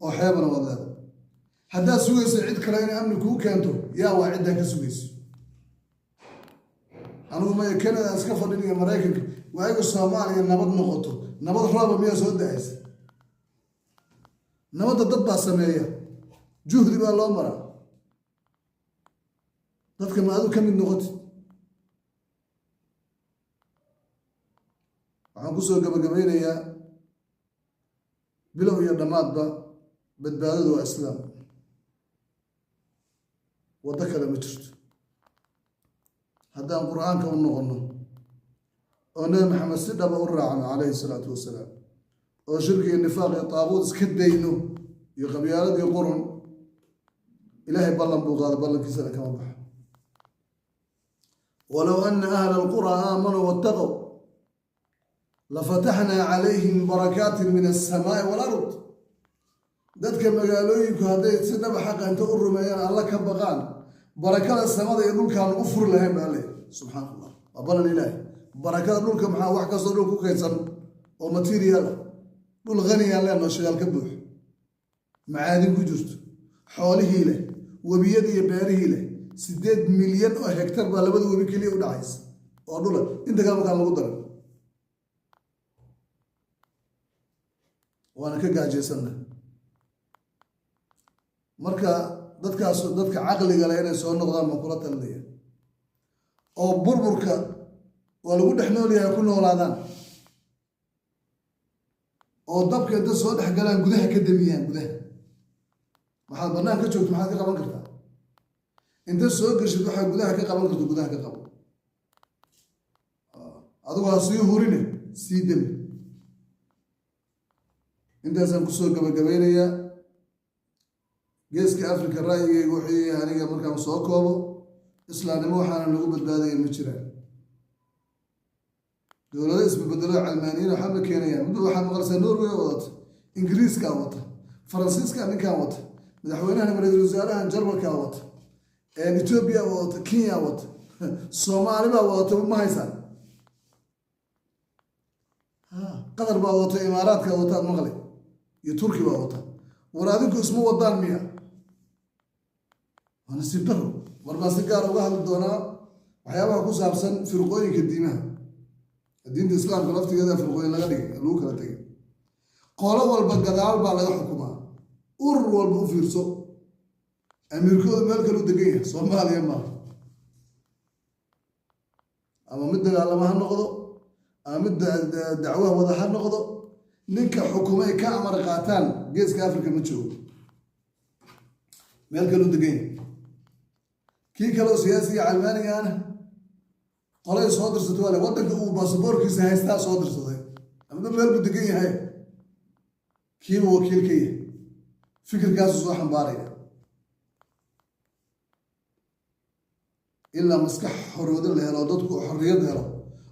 oo xeebana wad leedahay haddaad sugayso cid kale inay amni kuu keento yaa waa ciddaa ka sugayso anugu ma Canada iska fadhiyo Mareykanka waayo Soomaaliya nabad noqoto nabad rooba miyaa soo daaysa nabadda dad baa sameeya juhdi baa loo maraa dadka ma adu ka mid noqotay waxaan ku soo gabagabeynayaa bilow iyo dhammaadba badbaadadu waa islaam waddo kale ma jirto haddaan qur-aanka u noqonno oo nebi maxamed si dhaba u raacno calayhi salaatu wasalaam oo shirki iyo nifaaq iyo taabuud iska dayno iyo qabyaalad iyo qurun ilaahay ballan buu qaada ballankiisana kama baxo walow ana ahla alqura aamanuu wattaqow lafataxnaa calayhim barakaatin min alsamaa'i walard dadka magaalooyinku hadday si dhaba xaqa inta u rumeeyaan alla ka baqaan barakada samada iyo dhulkaan ugu furi lahayn baa le subxaana allah waa ballan ilaahi barakada dhulka maxaa wax kastoo dhul ku kaydsan oo material ah dhul haniyaan leenoo shidaal ka buux macaadin ku jirto xoolihii leh webiyadii iyo beerihii leh 8 milyan oo hektar baa labada webi keliya u dhacaysa oo dhula inta kale markaan lagu daray waana ka gaajaysanna marka dadkaas dadka caqliga leh inay soo noqdaan ma kula talinaya oo burburka waa lagu dhex nool yahay ku noolaadaan oo dabka inta soo dhex galaan gudaha ka damiyaan gudaha waxaad bannaan ka joogto maxaad ka qaban kartaa inta soo geshid waxaa gudaha ka qaban karto gudaha ka qabo adigoo ha sii hurine sii demi intaasaan kusoo gabagabeynayaa geeska afrika ra'yigayga wuxuu yahay aniga markaan soo koobo islaamnimo waxaana lagu badbaadaya ma jiraan dowlado isbabedelo calmaaniyiin waxaa ma keenayaan muddo waxaa maqalsaa norway wadata ingiriiskaa wata faransiiska ninkaan wata madaxweynahan ra-iisul wasaarahan jarmalkaa wata etoobiya wadata kenya wata soomaali baa wadata ma haysaan qatar baa wata imaaraadkaa wataad maqli iyo turki baa wata war adinku isma wadaan miya waa nasiib daro war baan si gaar uga hadli doonaa waxyaabaha ku saabsan firqooyinka diimaha diinta islaamka laftigeeda firqooyin laga dhigay lagu kala tegay qolo walba gadaal baa laga xukumaa urur walba u fiirso amiirkooda meel kale u degan yahay soomaaliya maaha ama mid dagaalama ha noqdo ama mid dacwaha wada ha noqdo ninka xukumay ka amar qaataan geeska afrika ma joogo meel kale u degan yahay kii kaleo siyaasiga calmaaniga ana qolay soo dirsato waale waddanka uu baasaboorkiisa haystaa soo dirsaday amada meel buu degan yahay kiiba wakiil ka yahay fikirkaasuu soo xambaaraya ilaa maskax xoroodo la helo dadku xorriyad helo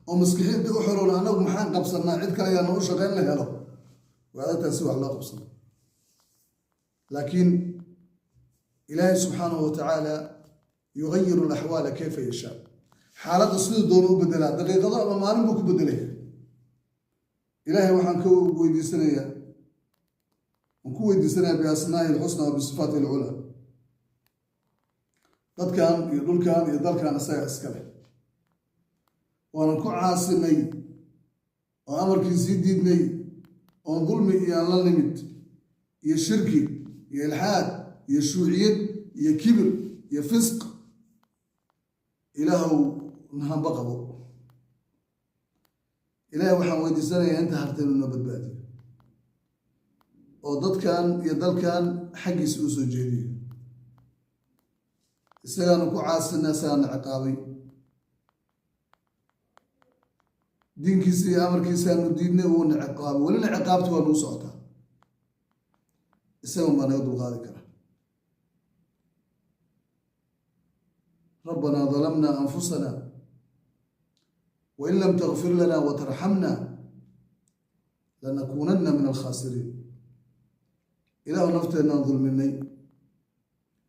oo maskixiinta u xoroona annagu maxaan qabsanaa cid kale ayaana u shaqayn la helo waa adagtaasi wax loo qabsana laakiin ilaahay subxaanahu watacaala yugayiru alaxwaala kayfa yashaa xaaladda siduu doono u bedelaa daqiiqado ama maalin buu ku bedelaya ilaahay waxaan ku weydiisanayaa biasmaahi alxusna wa bisifaati alculaa dadkan iyo dhulkan iyo dalkan isaga iskale waanan ku caasinay oo amarkiisii diidnay oon dulmi iyo aan la nimid iyo shirki iyo ilxaad iyo shuuciyad iyo kibir iyo fisq ilaahow nahanba qabo ilaahay waxaan weydiisanayaa inta harteen una badbaadiyo oo dadkan iyo dalkan xaggiisa u soo jeediyo isagaanu ku caasina isagaana ciqaabay diinkiisa iyo amarkiisaanu diidnay uuna ciqaabay welina ciqaabti waa nuu socotaa isagan baa naga dulqaadi kara ربنا ظلمنا أنفسنا وإن لم تغفر لنا وترحمنا لنكونن من الخاسرين إله نفتنا ظلمني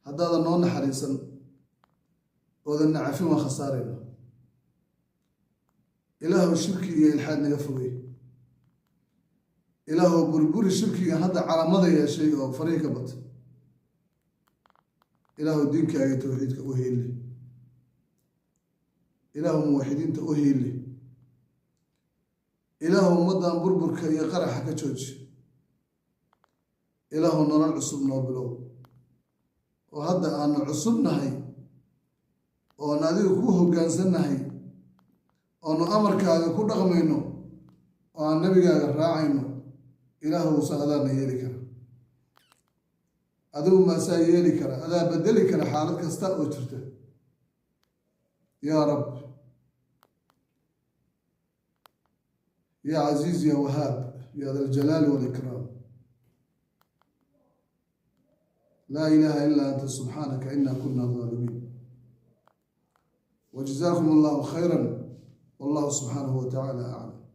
هذا نون حريصا وذن عفوا خسارنا إله الشرك الحاد نقفوه إله بربور الشرك هذا على مضى يا شيء فريق بط إله دينك يا توحيدك وهيل إله موحدين تأهيل إله مدى بربرك يا قرح كتوج إله نرى العصب نوبلو وهذا أنا عصبنا هاي وناديه كوه جانسنا هاي أنا أمر كذا كل رغمينه وعن نبي كذا راعينه إله وسعدنا يلك أدو ما سيالي كرا أذا بدلي كرا حالك كستا وجرته يا رب يا عزيز يا وهاب يا ذا الجلال والإكرام لا إله إلا أنت سبحانك إنا كنا ظالمين وجزاكم الله خيرا والله سبحانه وتعالى أعلم.